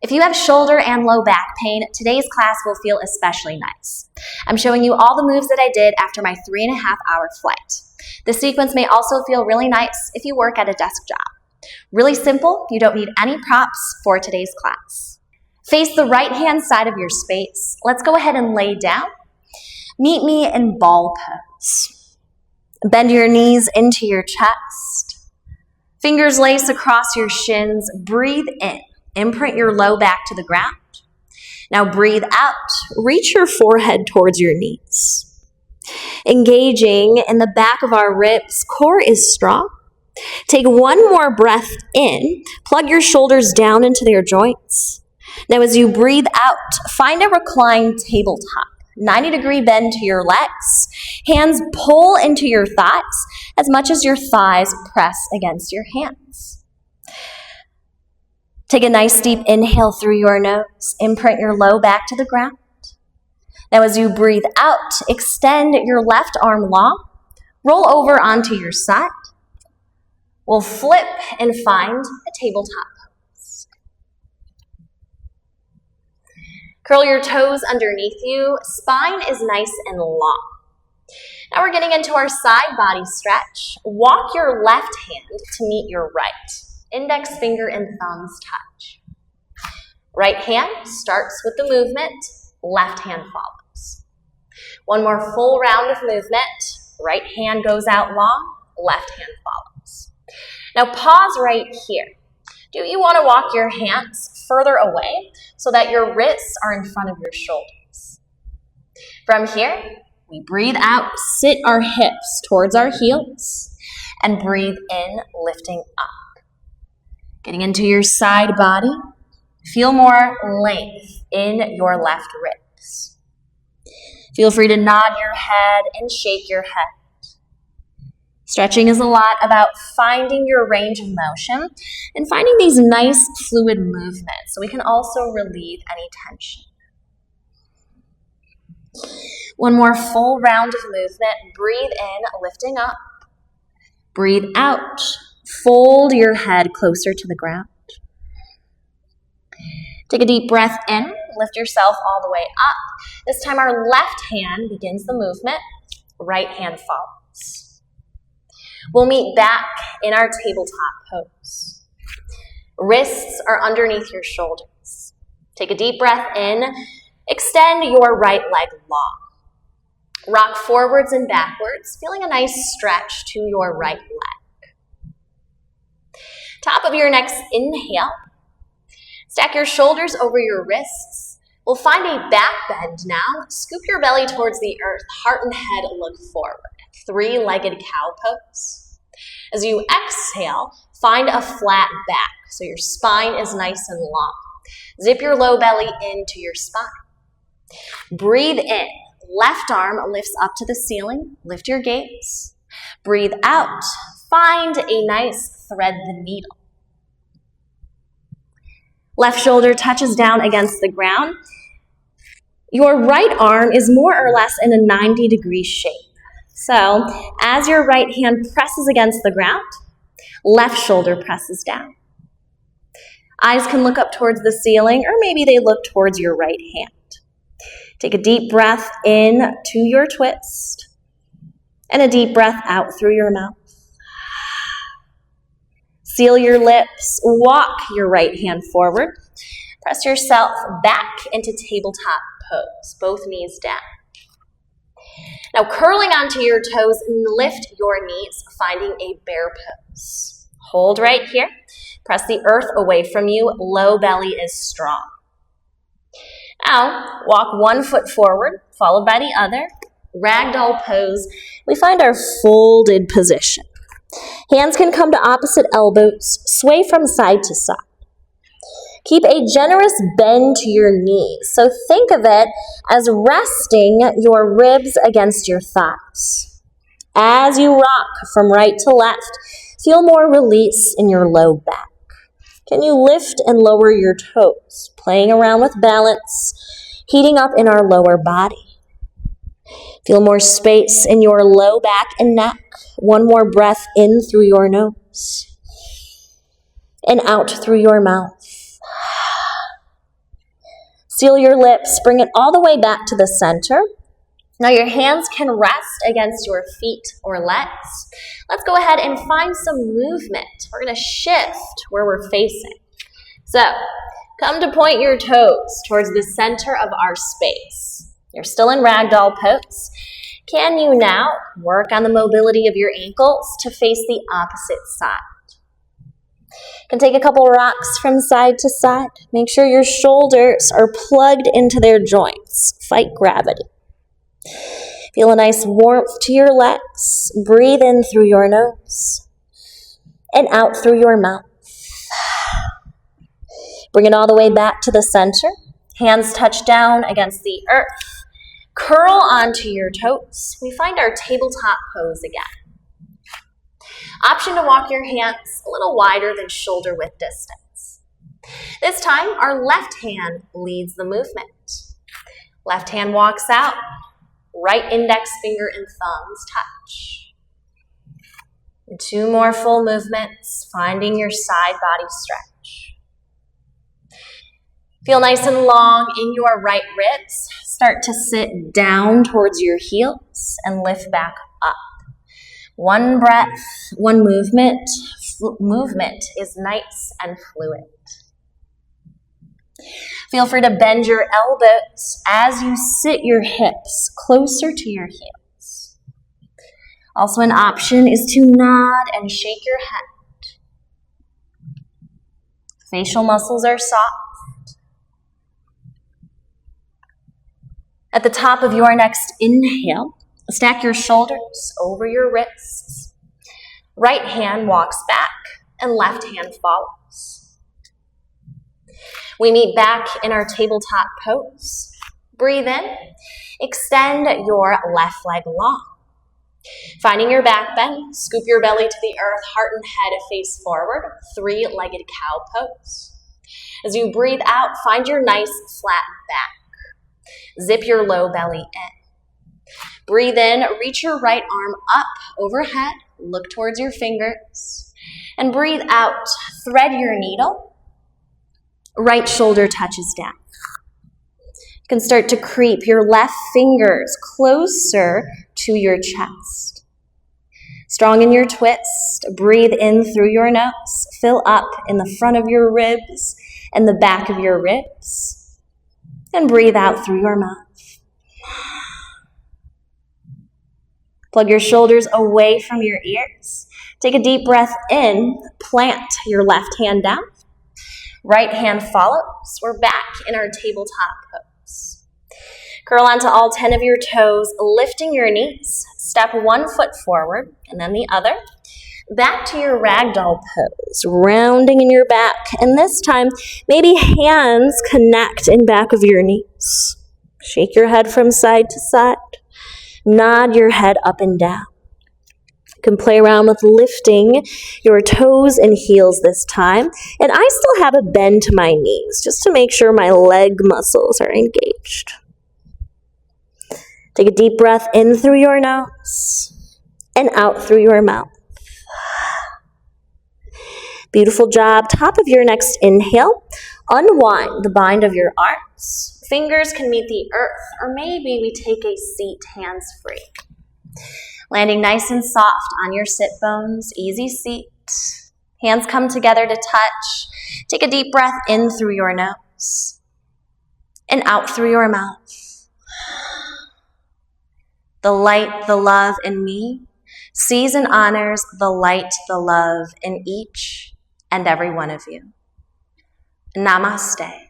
If you have shoulder and low back pain, today's class will feel especially nice. I'm showing you all the moves that I did after my 3.5-hour flight. The sequence may also feel really nice if you work at a desk job. Really simple, you don't need any props for today's class. Face the right-hand side of your space. Let's go ahead and lay down. Meet me in ball pose. Bend your knees into your chest. Fingers lace across your shins. Breathe in. Imprint your low back to the ground. Now breathe out. Reach your forehead towards your knees. Engaging in the back of our ribs. Core is strong. Take one more breath in. Plug your shoulders down into their joints. Now as you breathe out, find a reclined tabletop. 90-degree bend to your legs. Hands pull into your thighs as much as your thighs press against your hands. Take a nice deep inhale through your nose. Imprint your low back to the ground. Now as you breathe out, extend your left arm long. Roll over onto your side. We'll flip and find a tabletop pose. Curl your toes underneath you. Spine is nice and long. Now we're getting into our side body stretch. Walk your left hand to meet your right. Index finger and thumbs touch. Right hand starts with the movement, left hand follows. One more full round of movement. Right hand goes out long, left hand follows. Now pause right here. Do you want to walk your hands further away so that your wrists are in front of your shoulders? From here, we breathe out, sit our hips towards our heels, and breathe in, lifting up. Getting into your side body, feel more length in your left ribs. Feel free to nod your head and shake your head. Stretching is a lot about finding your range of motion and finding these nice fluid movements so we can also relieve any tension. One more full round of movement. Breathe in, lifting up. Breathe out. Fold your head closer to the ground. Take a deep breath in. Lift yourself all the way up. This time our left hand begins the movement. Right hand follows. We'll meet back in our tabletop pose. Wrists are underneath your shoulders. Take a deep breath in. Extend your right leg long. Rock forwards and backwards, feeling a nice stretch to your right leg. Top of your next inhale. Stack your shoulders over your wrists. We'll find a back bend now. Scoop your belly towards the earth. Heart and head look forward. Three-legged cow pose. As you exhale, find a flat back so your spine is nice and long. Zip your low belly into your spine. Breathe in. Left arm lifts up to the ceiling. Lift your gaze. Breathe out. Find a nice thread the needle. Left shoulder touches down against the ground. Your right arm is more or less in a 90-degree shape. So, as your right hand presses against the ground, left shoulder presses down. Eyes can look up towards the ceiling, or maybe they look towards your right hand. Take a deep breath in to your twist, and a deep breath out through your mouth. Seal your lips, walk your right hand forward. Press yourself back into tabletop pose, both knees down. Now curling onto your toes, lift your knees, finding a bear pose. Hold right here. Press the earth away from you. Low belly is strong. Now walk one foot forward, followed by the other. Ragdoll pose. We find our folded position. Hands can come to opposite elbows, sway from side to side. Keep a generous bend to your knees. So think of it as resting your ribs against your thighs. As you rock from right to left, feel more release in your low back. Can you lift and lower your toes, playing around with balance, heating up in our lower body? Feel more space in your low back and neck. One more breath in through your nose and out through your mouth. Seal your lips, bring it all the way back to the center. Now your hands can rest against your feet or legs. Let's go ahead and find some movement. We're going to shift where we're facing. So, come to point your toes towards the center of our space. You're still in ragdoll pose. Can you now work on the mobility of your ankles to face the opposite side? You can take a couple rocks from side to side. Make sure your shoulders are plugged into their joints. Fight gravity. Feel a nice warmth to your legs. Breathe in through your nose and out through your mouth. Bring it all the way back to the center. Hands touch down against the earth. Curl onto your toes. We find our tabletop pose again. Option to walk your hands a little wider than shoulder width distance. This time, our left hand leads the movement. Left hand walks out. Right index finger and thumbs touch. And 2 more full movements, finding your side body stretch. Feel nice and long in your right ribs. Start to sit down towards your heels and lift back up. 1 breath, 1 movement. Movement is nice and fluid. Feel free to bend your elbows as you sit your hips closer to your heels. Also, an option is to nod and shake your head. Facial muscles are soft. At the top of your next inhale, stack your shoulders over your wrists. Right hand walks back and left hand follows. We meet back in our tabletop pose. Breathe in. Extend your left leg long. Finding your back bend, scoop your belly to the earth, heart and head face forward, 3-legged cow pose. As you breathe out, find your nice flat back. Zip your low belly in. Breathe in, reach your right arm up overhead, look towards your fingers. And breathe out, thread your needle. Right shoulder touches down. You can start to creep your left fingers closer to your chest. Strong in your twist. Breathe in through your nose. Fill up in the front of your ribs and the back of your ribs. And breathe out through your mouth. Plug your shoulders away from your ears. Take a deep breath in. Plant your left hand down. Right hand follows. We're back in our tabletop pose. Curl onto all 10 of your toes, lifting your knees. Step 1 foot forward and then the other. Back to your ragdoll pose, rounding in your back. And this time, maybe hands connect in back of your knees. Shake your head from side to side. Nod your head up and down. You can play around with lifting your toes and heels this time. And I still have a bend to my knees just to make sure my leg muscles are engaged. Take a deep breath in through your nose and out through your mouth. Beautiful job. Top of your next inhale, unwind the bind of your arms. Fingers can meet the earth, or maybe we take a seat hands free. Landing nice and soft on your sit bones, easy seat. Hands come together to touch. Take a deep breath in through your nose and out through your mouth. The light, the love in me sees and honors the light, the love in each and every one of you. Namaste.